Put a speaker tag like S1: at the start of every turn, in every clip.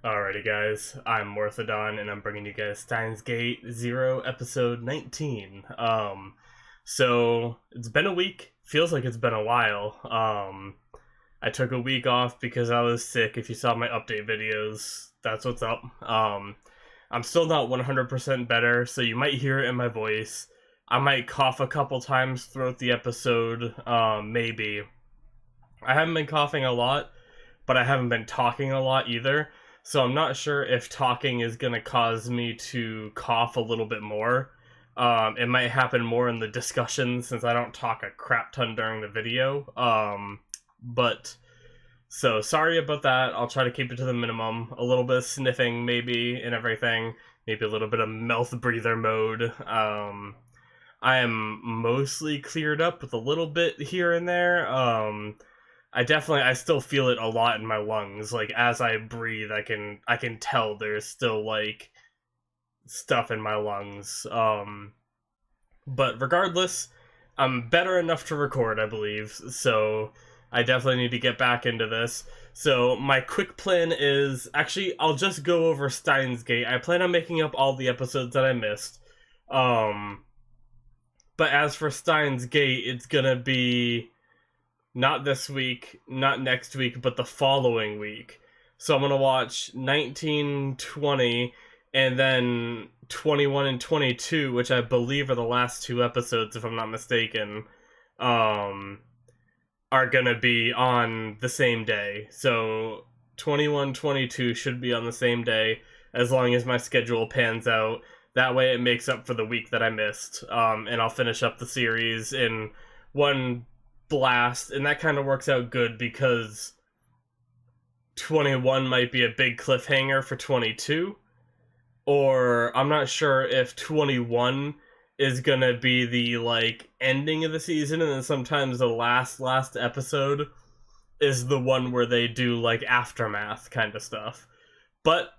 S1: Alrighty, guys, I'm Morthadon, and I'm bringing you guys Steins Gate 0, episode 19. So it's been a week. Feels like it's been a while. I took a week off because I was sick. If you saw my update videos, that's what's up. I'm still not 100% better, so you might hear it in my voice. I might cough a couple times throughout the episode, maybe. I haven't been coughing a lot, but I haven't been talking a lot either. So I'm not sure if talking is going to cause me to cough a little bit more. It might happen more in the discussion since I don't talk a crap ton during the video. So sorry about that. I'll try to keep it to the minimum. A little bit of sniffing maybe and everything. Maybe a little bit of mouth breather mode. I am mostly cleared up with a little bit here and there. I still feel it a lot in my lungs. Like as I breathe, I can tell there's still like stuff in my lungs. But regardless, I'm better enough to record, I believe. So I definitely need to get back into this. So my quick plan is actually I'll just go over Steins Gate. I plan on making up all the episodes that I missed. But as for Steins Gate, it's gonna be not this week, not next week, but the following week. So I'm going to watch 19, 20, and then 21 and 22, which I believe are the last two episodes, if I'm not mistaken, are going to be on the same day. So 21, 22 should be on the same day, as long as my schedule pans out. That way it makes up for the week that I missed, and I'll finish up the series in one blast, and that kind of works out good because 21 might be a big cliffhanger for 22, or I'm not sure if 21 is gonna be the like ending of the season, and then sometimes the last episode is the one where they do like aftermath kind of stuff. But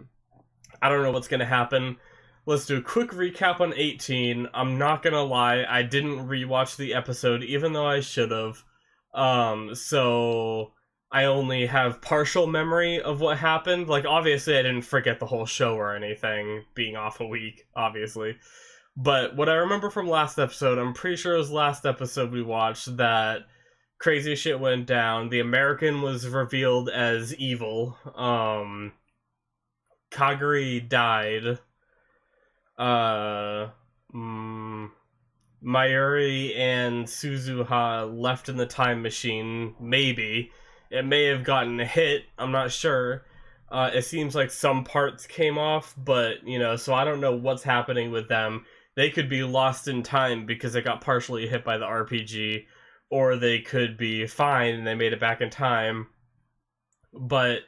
S1: I don't know what's gonna happen. Let's do a quick recap on 18. I'm not gonna lie, I didn't rewatch the episode, even though I should have. So I only have partial memory of what happened. Like, obviously, I didn't forget the whole show or anything, being off a week, obviously. But what I remember from last episode, I'm pretty sure it was last episode we watched, that crazy shit went down. The American was revealed as evil. Kaguri died. Mayuri and Suzuha left in the time machine, maybe. It may have gotten hit, I'm not sure. It seems like some parts came off, but, so I don't know what's happening with them. They could be lost in time because they got partially hit by the RPG, or they could be fine and they made it back in time. But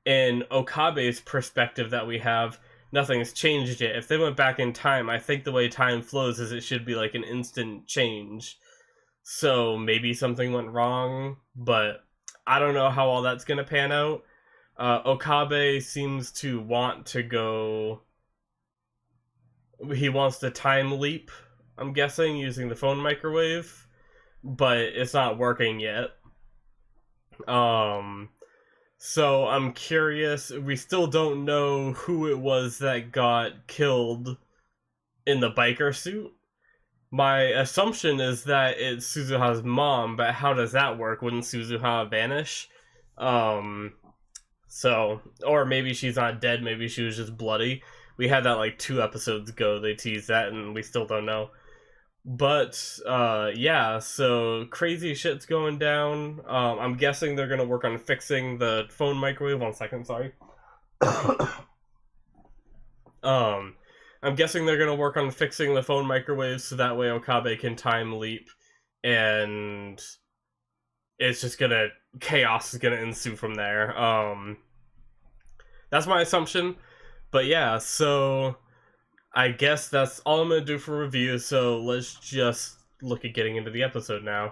S1: in Okabe's perspective that we have, nothing's changed yet. If they went back in time, I think the way time flows is it should be like an instant change. So maybe something went wrong, but I don't know how all that's going to pan out. Okabe seems to want to go... He wants to time leap, I'm guessing, using the phone microwave, but it's not working yet. So I'm curious, we still don't know who it was that got killed in the biker suit. My assumption is that it's Suzuha's mom, but how does that work? Wouldn't Suzuha vanish? Or maybe she's not dead, maybe she was just bloody. We had that like 2 episodes ago, they teased that, and we still don't know. But, yeah, so crazy shit's going down. I'm guessing they're gonna work on fixing the phone microwave. 1 second, sorry. I'm guessing they're gonna work on fixing the phone microwave so that way Okabe can time leap, and it's just chaos is gonna ensue from there. That's my assumption. But yeah, so I guess that's all I'm going to do for review, so let's just look at getting into the episode now.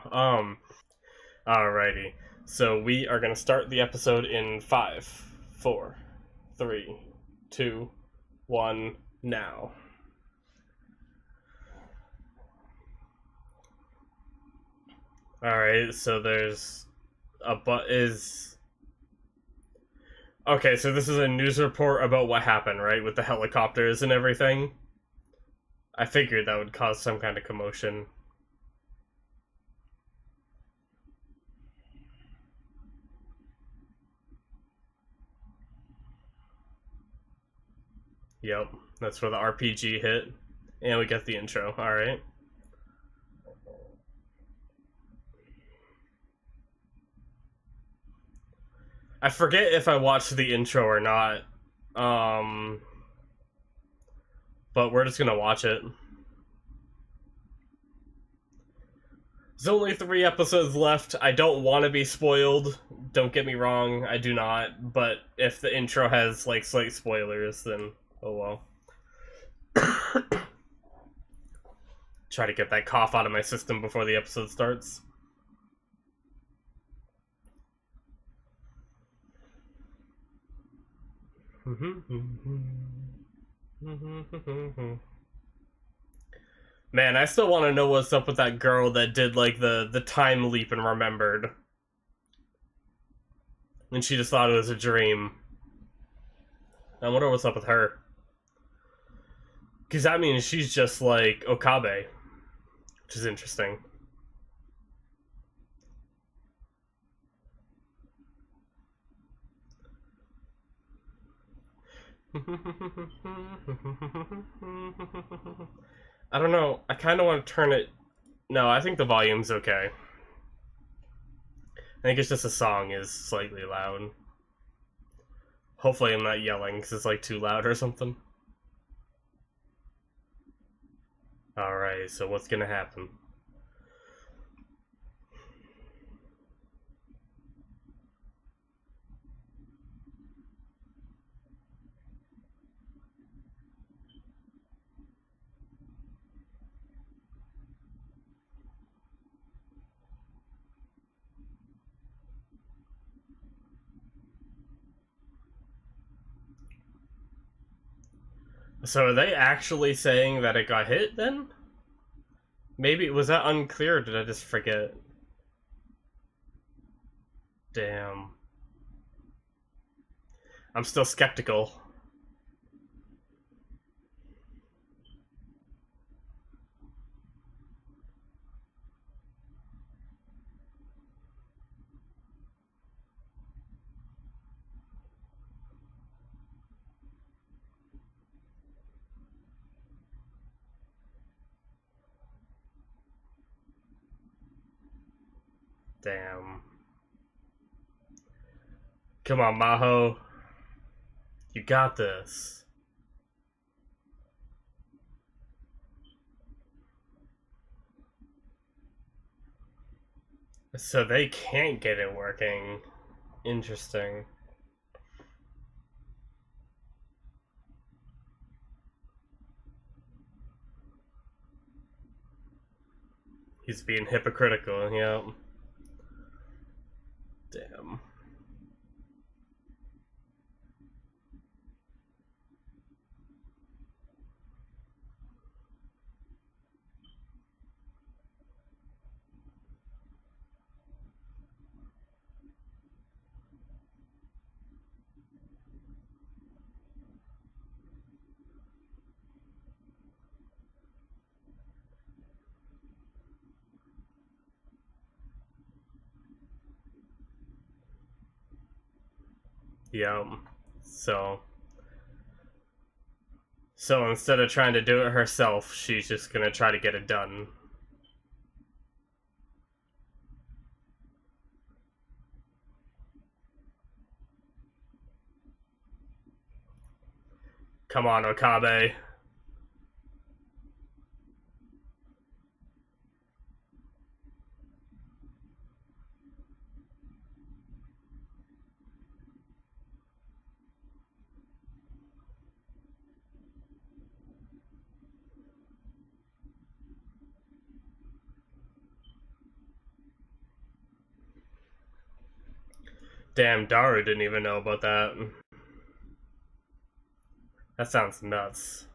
S1: Alrighty. So we are going to start the episode in 5, 4, 3, 2, 1, now. Alright, so there's a Okay, so this is a news report about what happened, right? With the helicopters and everything. I figured that would cause some kind of commotion. Yep, that's where the RPG hit. And we get the intro, alright. I forget if I watched the intro or not. But we're just gonna watch it. There's only 3 episodes left. I don't want to be spoiled. Don't get me wrong, I do not. But if the intro has, like, slight spoilers, then oh well. Try to get that cough out of my system before the episode starts. Man, I still want to know what's up with that girl that did, like, the time leap and remembered. And she just thought it was a dream. I wonder what's up with her. Because that means she's just like Okabe, which is interesting. I don't know. I kind of want to turn it. No, I think the volume's okay. I think it's just the song is slightly loud. Hopefully I'm not yelling because it's like too loud or something. Alright, so what's gonna happen? So are they actually saying that it got hit then? Maybe, was that unclear or did I just forget? Damn. I'm still skeptical. Damn. Come on, Maho. You got this. So they can't get it working. Interesting. He's being hypocritical, yeah. Damn. Yeah. So. So instead of trying to do it herself, she's just gonna try to get it done. Come on, Okabe. Damn, Daru didn't even know about that. That sounds nuts.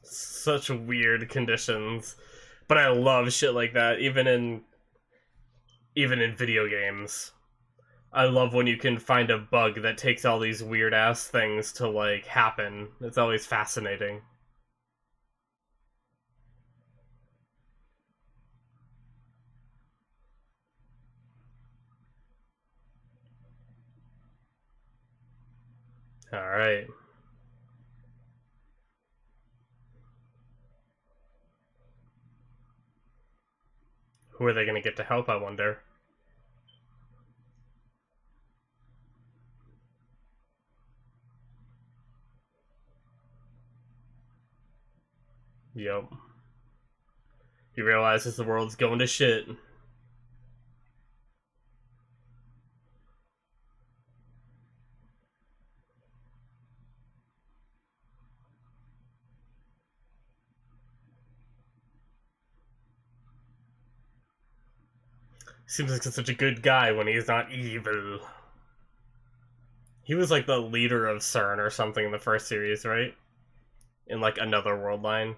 S1: Such weird conditions. But I love shit like that, even in video games. I love when you can find a bug that takes all these weird ass things to like happen. It's always fascinating. All right. Who are they going to get to help, I wonder? Yep. He realizes the world's going to shit. Seems like such a good guy when he's not evil. He was like the leader of CERN or something in the first series, right? In like another world line.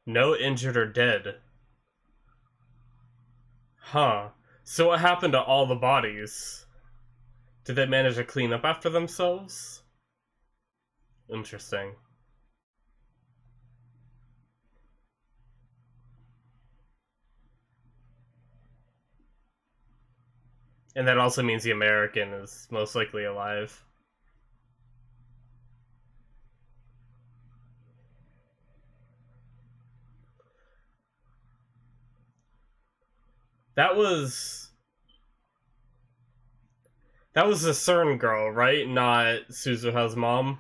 S1: No injured or dead. Huh. So what happened to all the bodies? Did they manage to clean up after themselves? Interesting. And that also means the American is most likely alive. That was that was the CERN girl, right? Not Suzuha's mom,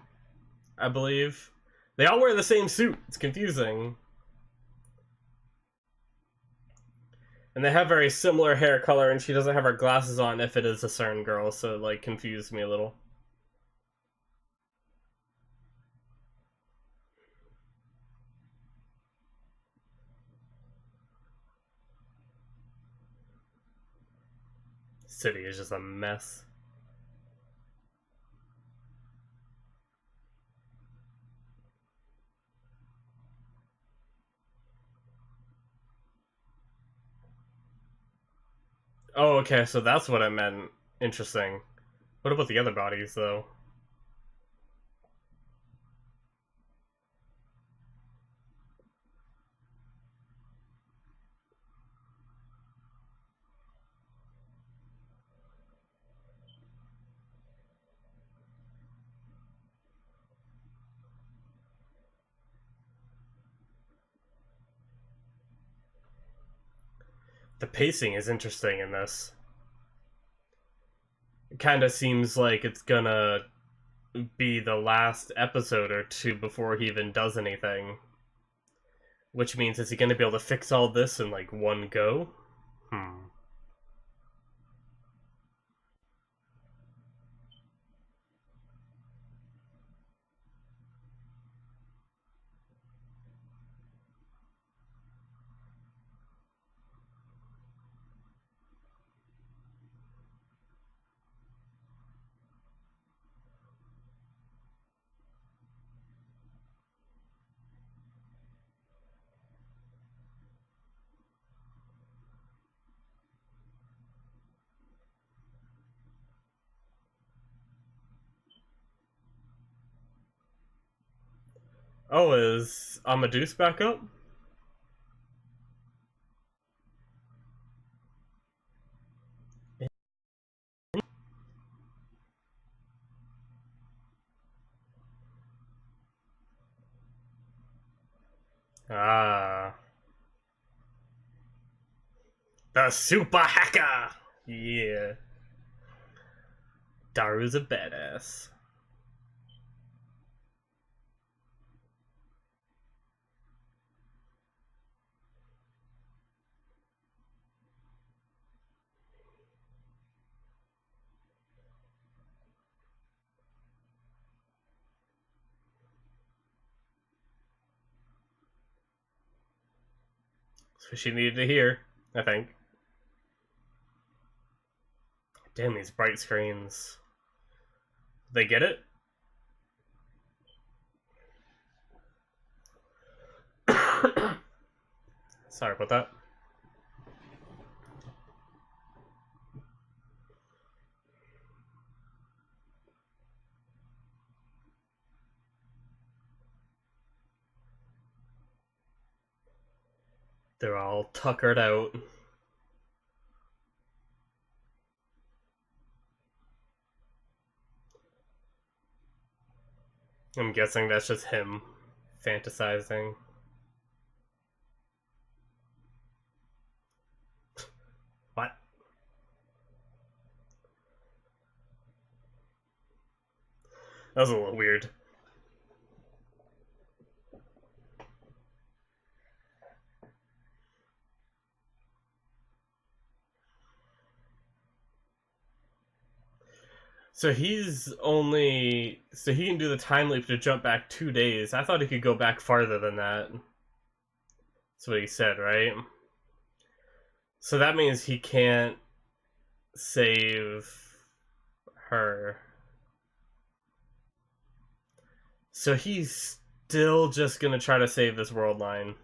S1: I believe. They all wear the same suit. It's confusing. And they have very similar hair color, and she doesn't have her glasses on if it is a CERN girl, so it like confused me a little. City is just a mess. Oh, okay, so that's what I meant. Interesting. What about the other bodies, though? The pacing is interesting in this. It kind of seems like it's gonna be the last episode or two before he even does anything. Which means, is he gonna be able to fix all this in like one go? Hmm. Oh, is Amadeus back up? Ah. The super hacker! Yeah. Daru's a badass. So she needed to hear, I think. Damn, these bright screens. They get it? Sorry about that. They're all tuckered out. I'm guessing that's just him fantasizing. What? That was a little weird. So he can do the time leap to jump back 2 days. I thought he could go back farther than that. That's what he said, right? So that means he can't save her. So he's still just gonna try to save this world line.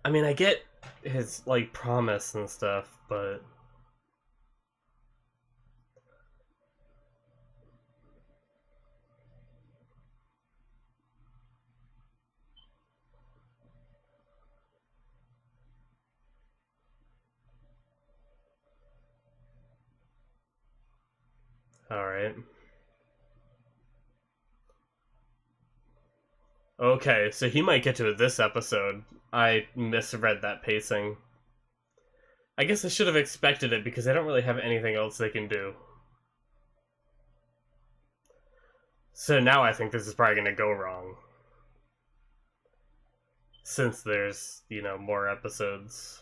S1: I mean, I get his, like, promise and stuff, but... Alright. Okay, so he might get to it this episode. I misread that pacing. I guess I should have expected it because they don't really have anything else they can do. So now I think this is probably going to go wrong. Since there's, more episodes.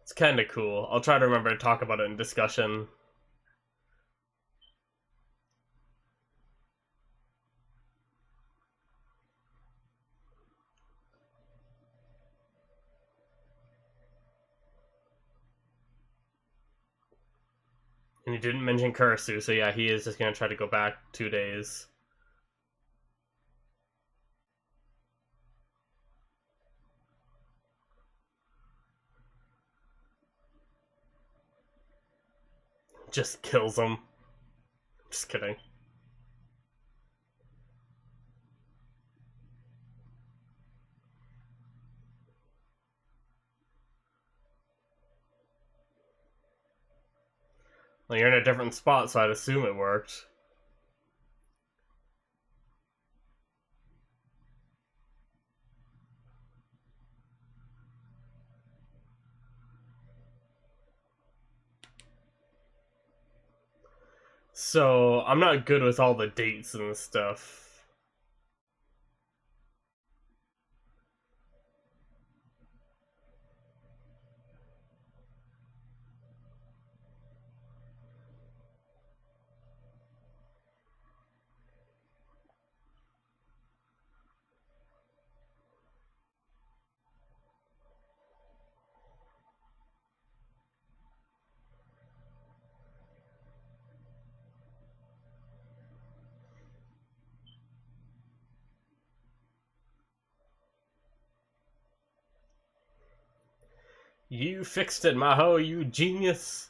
S1: It's kind of cool. I'll try to remember to talk about it in discussion. And he didn't mention Kurisu, so yeah, he is just going to try to go back 2 days. Just kills him. Just kidding. Well, you're in a different spot, so I'd assume it worked. So, I'm not good with all the dates and stuff. You fixed it, Maho, you genius!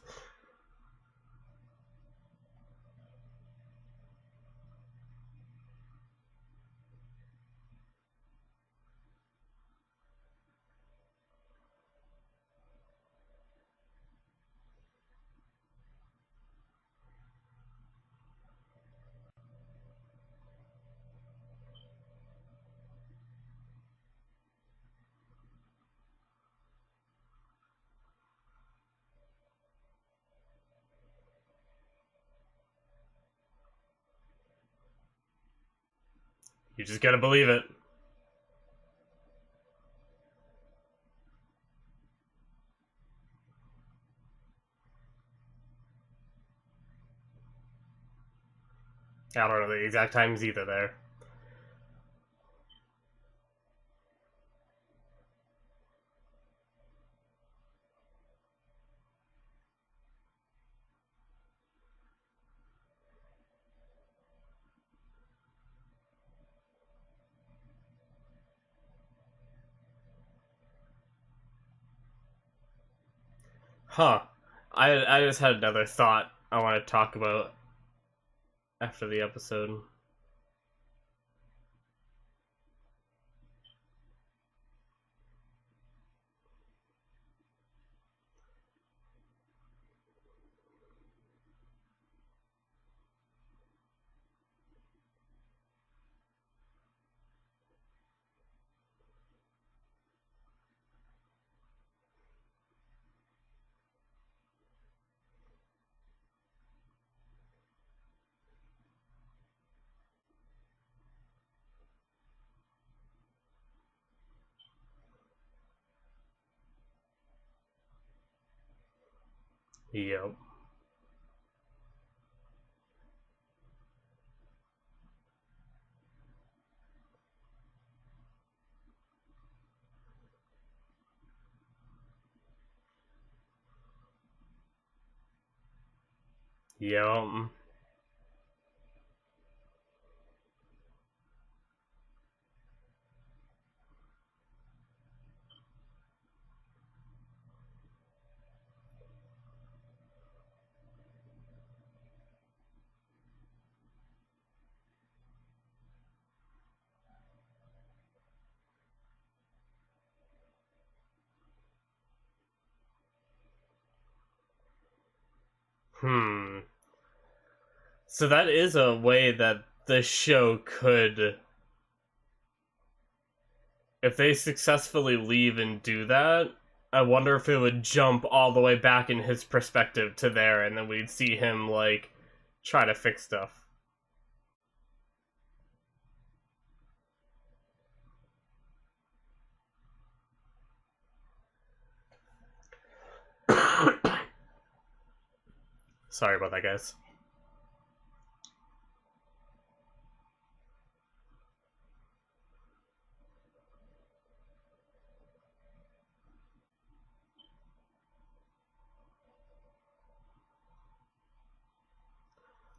S1: You just gotta believe it. I don't know the exact times either there. Huh. I just had another thought I want to talk about after the episode. Yep. Yep. Hmm. So that is a way that the show could, if they successfully leave and do that, I wonder if it would jump all the way back in his perspective to there, and then we'd see him, like, try to fix stuff. Sorry about that, guys.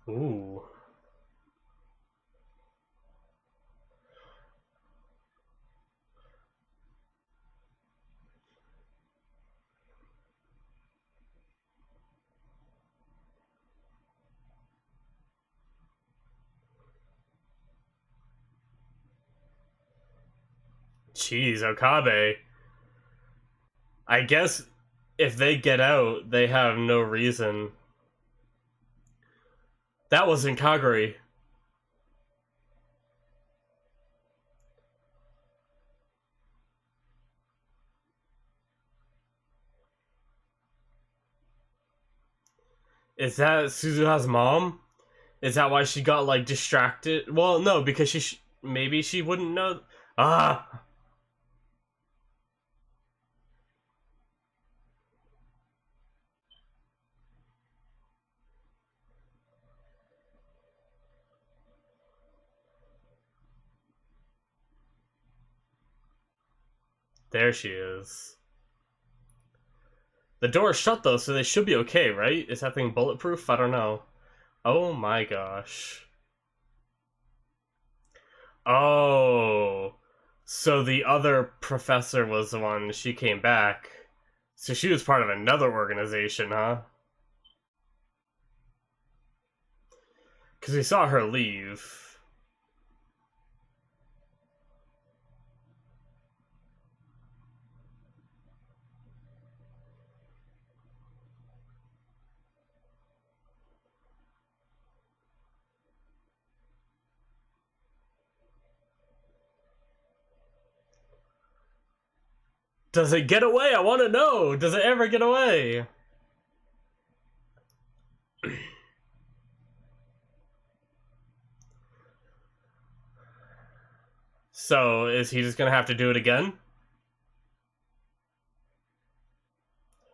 S1: Ooh. Jeez, Okabe. I guess if they get out, they have no reason. That wasn't Kaguri. Is that Suzuha's mom? Is that why she got, like, distracted? Well, no, because maybe she wouldn't know. Ah! There she is. The door is shut, though, so they should be okay, right? Is that thing bulletproof? I don't know. Oh my gosh. Oh. So the other professor was the one, she came back. So she was part of another organization, huh? Because we saw her leave. Does it get away? I want to know. Does it ever get away? So, is he just gonna have to do it again?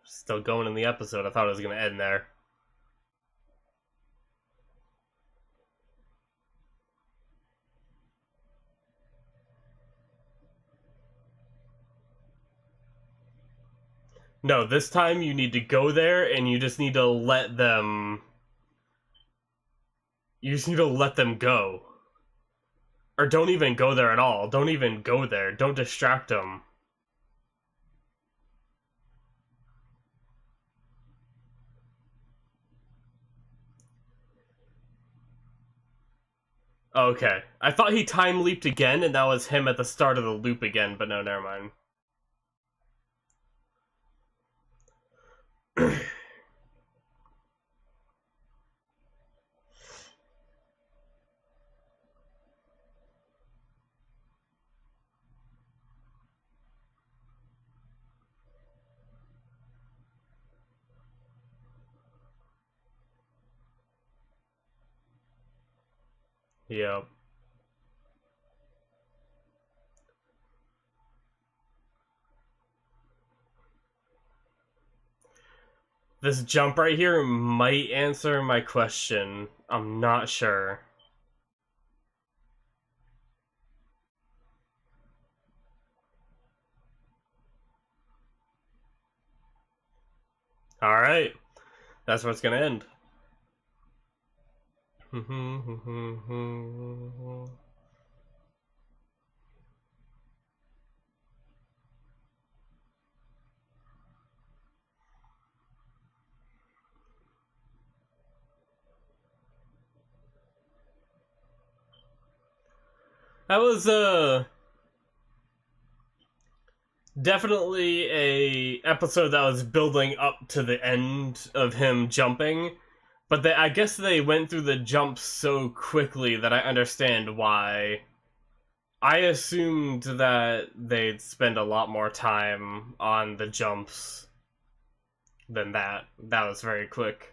S1: Still going in the episode. I thought it was gonna end there. No, this time you need to go there and you just need to let them... You just need to let them go. Or don't even go there at all. Don't even go there. Don't distract them. Okay. I thought he time leaped again and that was him at the start of the loop again, but no, never mind. Yep. This jump right here might answer my question. I'm not sure. Alright. That's where it's gonna end. That was definitely a episode that was building up to the end of him jumping, but I guess they went through the jumps so quickly that I understand why. I assumed that they'd spend a lot more time on the jumps than that. That was very quick.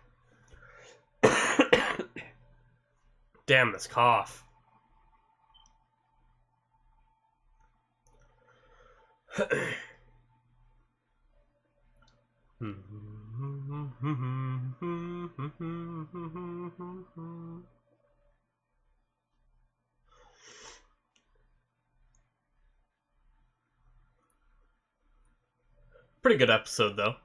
S1: Damn, this cough. Pretty good episode, though.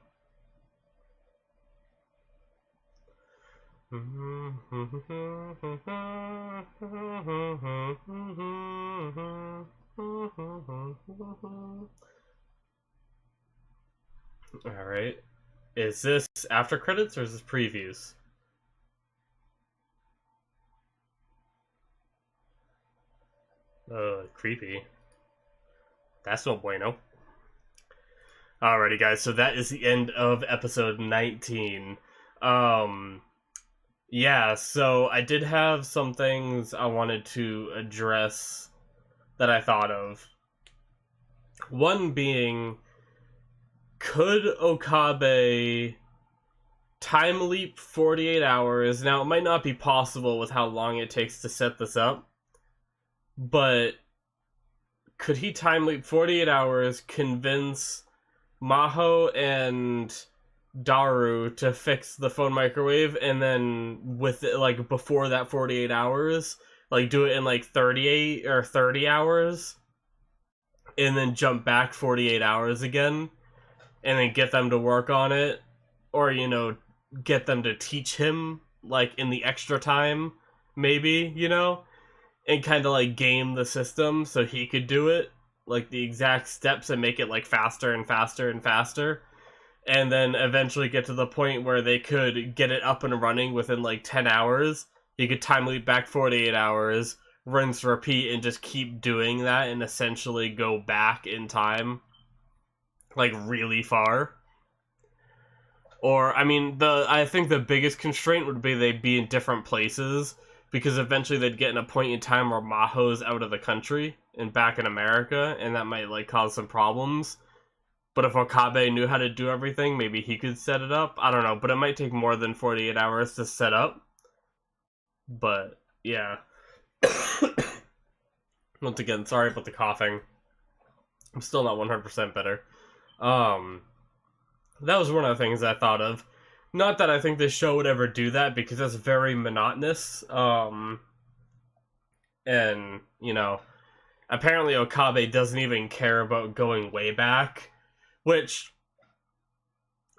S1: Alright. Is this after credits or is this previews? Creepy. That's no bueno. Alrighty, guys, so that is the end of episode 19. Yeah, so I did have some things I wanted to address that I thought of. One being, could Okabe time leap 48 hours? Now, it might not be possible with how long it takes to set this up, but could he time leap 48 hours, convince Maho and Daru to fix the phone microwave, and then with it, like, before that 48 hours, like, do it in, like, 38 or 30 hours, and then jump back 48 hours again, and then get them to work on it, or, you know, get them to teach him, like, in the extra time, maybe, you know, and kind of, like, game the system so he could do it, like, the exact steps, and make it, like, faster and faster and faster, and then eventually get to the point where they could get it up and running within, like, 10 hours. He could time leap back 48 hours, rinse, repeat, and just keep doing that, and essentially go back in time, like, really far. Or, I mean, I think the biggest constraint would be they'd be in different places, because eventually they'd get in a point in time where Maho's out of the country and back in America, and that might, like, cause some problems. But if Okabe knew how to do everything, maybe he could set it up. I don't know, but it might take more than 48 hours to set up. But, yeah. Once again, sorry about the coughing. I'm still not 100% better. Um, that was one of the things I thought of. Not that I think this show would ever do that, because that's very monotonous. And, you know, apparently Okabe doesn't even care about going way back, which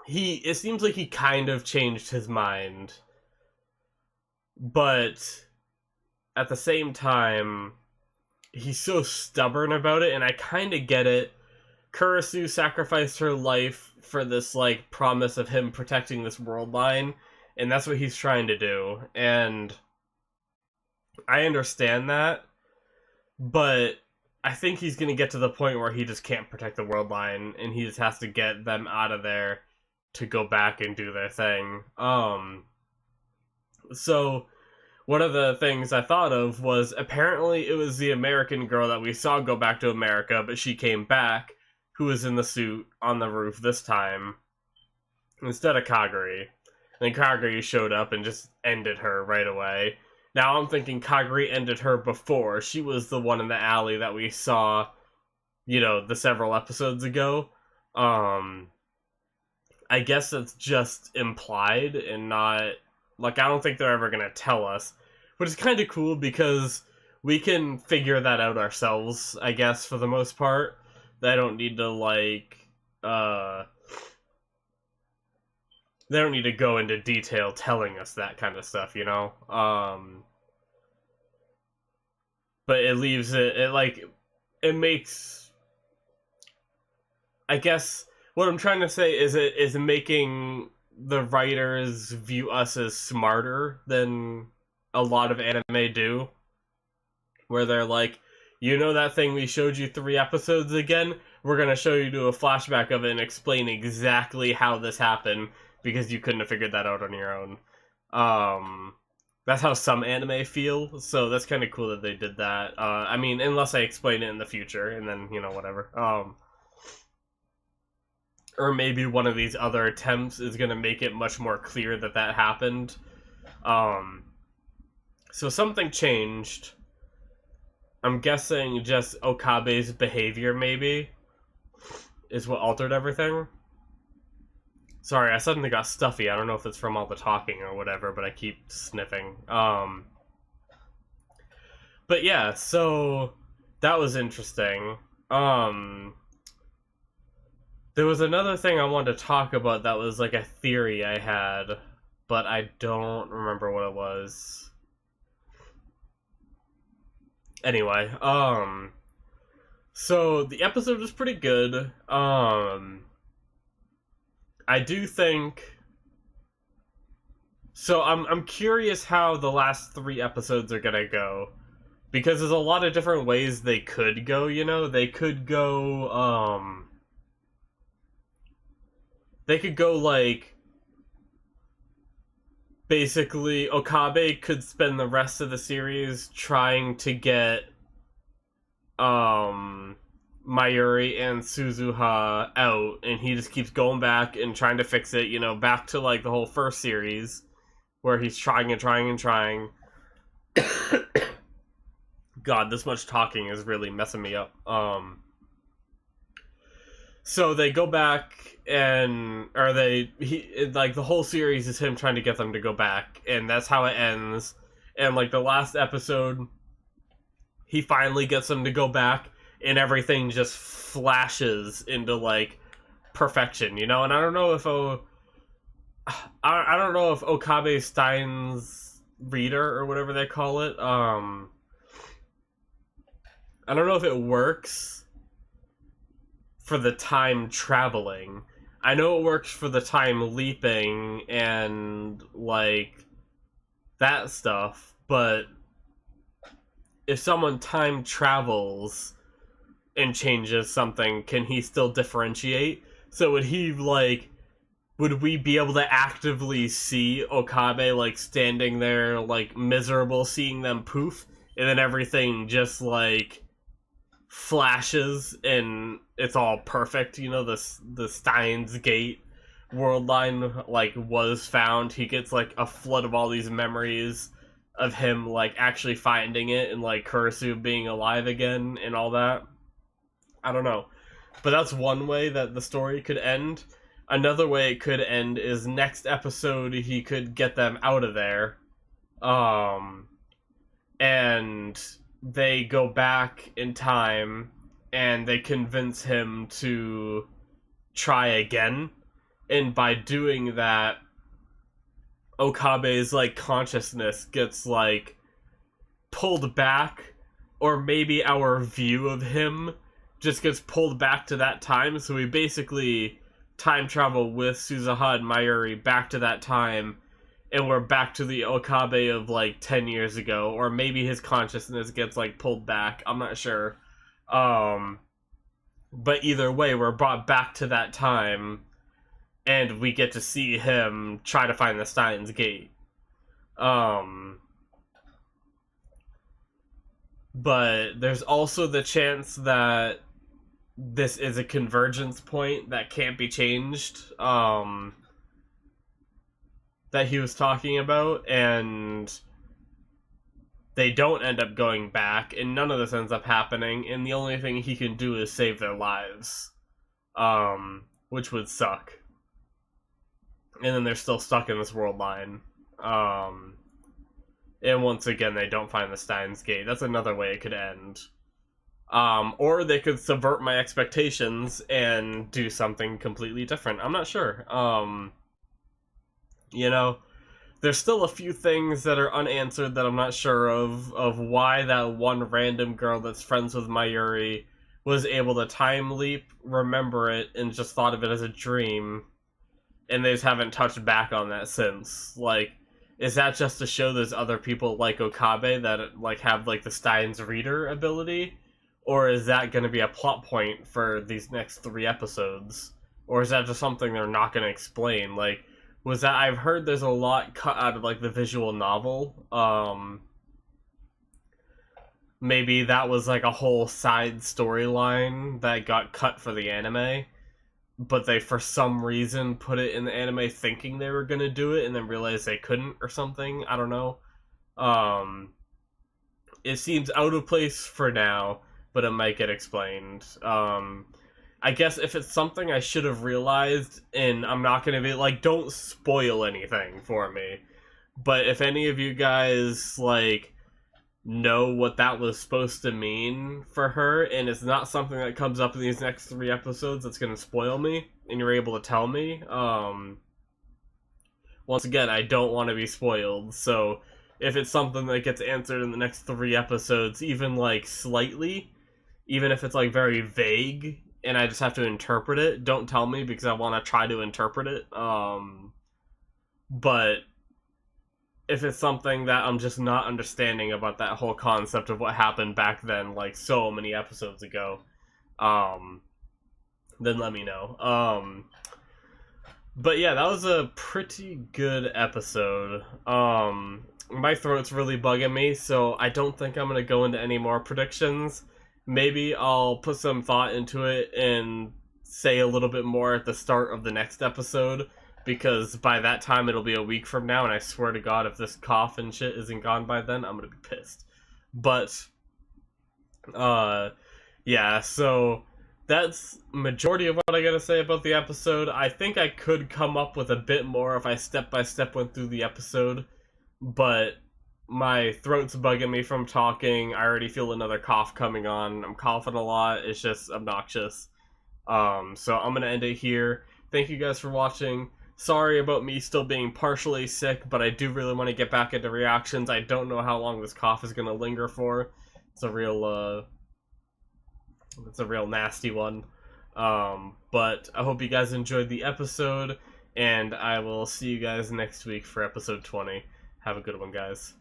S1: it seems like he kind of changed his mind. But at the same time, he's so stubborn about it, and I kind of get it. Kurisu sacrificed her life for this, like, promise of him protecting this world line, and that's what he's trying to do. And I understand that, but I think he's going to get to the point where he just can't protect the world line, and he just has to get them out of there to go back and do their thing. So one of the things I thought of was, apparently it was the American girl that we saw go back to America, but she came back, who was in the suit on the roof this time, instead of Kaguri. And Kaguri showed up and just ended her right away. Now I'm thinking Kaguri ended her before. She was the one in the alley that we saw, you know, the several episodes ago. I guess that's just implied and not... Like, I don't think they're ever gonna tell us. Which is kind of cool, because we can figure that out ourselves, I guess, for the most part. They don't need to, like, they don't need to go into detail telling us that kind of stuff, you know? But it leaves it makes... I guess what I'm trying to say is it is making the writers view us as smarter than a lot of anime do, where they're like, you know that thing we showed you 3 episodes again? We're gonna show you to a flashback of it and explain exactly how this happened, because you couldn't have figured that out on your own. That's how some anime feel, so that's kind of cool that they did that. I mean, unless I explain it in the future, and then, you know, whatever. Or maybe one of these other attempts is going to make it much more clear that that happened. So something changed. I'm guessing just Okabe's behavior, maybe, is what altered everything. Sorry, I suddenly got stuffy. I don't know if it's from all the talking or whatever, but I keep sniffing. But yeah, so that was interesting. There was another thing I wanted to talk about that was like a theory I had, but I don't remember what it was. Anyway, so the episode was pretty good. I do think... So I'm curious how the last 3 episodes are gonna go, because there's a lot of different ways they could go, you know? They could go, they could go, like, basically, Okabe could spend the rest of the series trying to get, Mayuri and Suzuha out, and he just keeps going back and trying to fix it, you know, back to, like, the whole first series, where he's trying and trying and trying. God, this much talking is really messing me up. So they go back and, like, the whole series is him trying to get them to go back, and that's how it ends. And, like, the last episode, he finally gets them to go back, and everything just flashes into, like, perfection, you know? And I don't know if Okabe Steins reader, or whatever they call it, I don't know if it works for the time traveling. I know it works for the time leaping and, like, that stuff, but if someone time travels and changes something, can he still differentiate? So would we be able to actively see Okabe, like, standing there, like, miserable, seeing them poof, and then everything just, like, flashes and it's all perfect, you know? The Steins Gate world line, like, was found. He gets, like, a flood of all these memories, of him like actually finding it and like Kurisu being alive again and all that. I don't know. But that's one way that the story could end. Another way it could end is next episode he could get them out of there. And they go back in time and they convince him to try again. And by doing that, Okabe's like consciousness gets like pulled back, or maybe our view of him just gets pulled back to that time. So we basically time travel with Suzuha and Mayuri back to that time, and we're back to the Okabe of like 10 years ago, or maybe his consciousness gets like pulled back. I'm not sure. But either way, we're brought back to that time, and we get to see him try to find the Steins Gate. But there's also the chance that this is a convergence point that can't be changed, that he was talking about, and they don't end up going back, and none of this ends up happening, and the only thing he can do is save their lives, which would suck. And then they're still stuck in this world line. And once again, they don't find the Steins Gate. That's another way it could end. Or they could subvert my expectations and do something completely different. I'm not sure. You know, there's still a few things that are unanswered that I'm not sure of why that one random girl that's friends with Mayuri was able to time leap, remember it, and just thought of it as a dream, and they just haven't touched back on that since. Like, is that just to show there's other people like Okabe that like have like the Steins reader ability? Or is that going to be a plot point for these next 3 episodes? Or is that just something they're not going to explain? Like, was that... I've heard there's a lot cut out of like the visual novel. Maybe that was like a whole side storyline that got cut for the anime, but they for some reason put it in the anime thinking they were gonna do it and then realized they couldn't or something. I don't know. It seems out of place for now, but it might get explained. I guess if it's something I should have realized, and I'm not gonna be like, don't spoil anything for me, but if any of you guys like know what that was supposed to mean for her, and it's not something that comes up in these next 3 episodes that's going to spoil me, and you're able to tell me, once again, I don't want to be spoiled, so if it's something that gets answered in the next 3 episodes, even like slightly, even if it's like very vague, and I just have to interpret it, don't tell me, because I want to try to interpret it, but if it's something that I'm just not understanding about that whole concept of what happened back then, like so many episodes ago, then let me know. But yeah, that was a pretty good episode. My throat's really bugging me, so I don't think I'm gonna go into any more predictions. Maybe I'll put some thought into it and say a little bit more at the start of the next episode, because by that time it'll be a week from now, and I swear to God, if this cough and shit isn't gone by then, I'm gonna be pissed. But, yeah, so that's majority of what I gotta say about the episode. I think I could come up with a bit more if I step-by-step went through the episode, but my throat's bugging me from talking. I already feel another cough coming on. I'm coughing a lot. It's just obnoxious. So I'm gonna end it here. Thank you guys for watching. Sorry about me still being partially sick, but I do really want to get back into reactions. I don't know how long this cough is going to linger for. It's a real nasty one. But I hope you guys enjoyed the episode, and I will see you guys next week for episode 20. Have a good one, guys.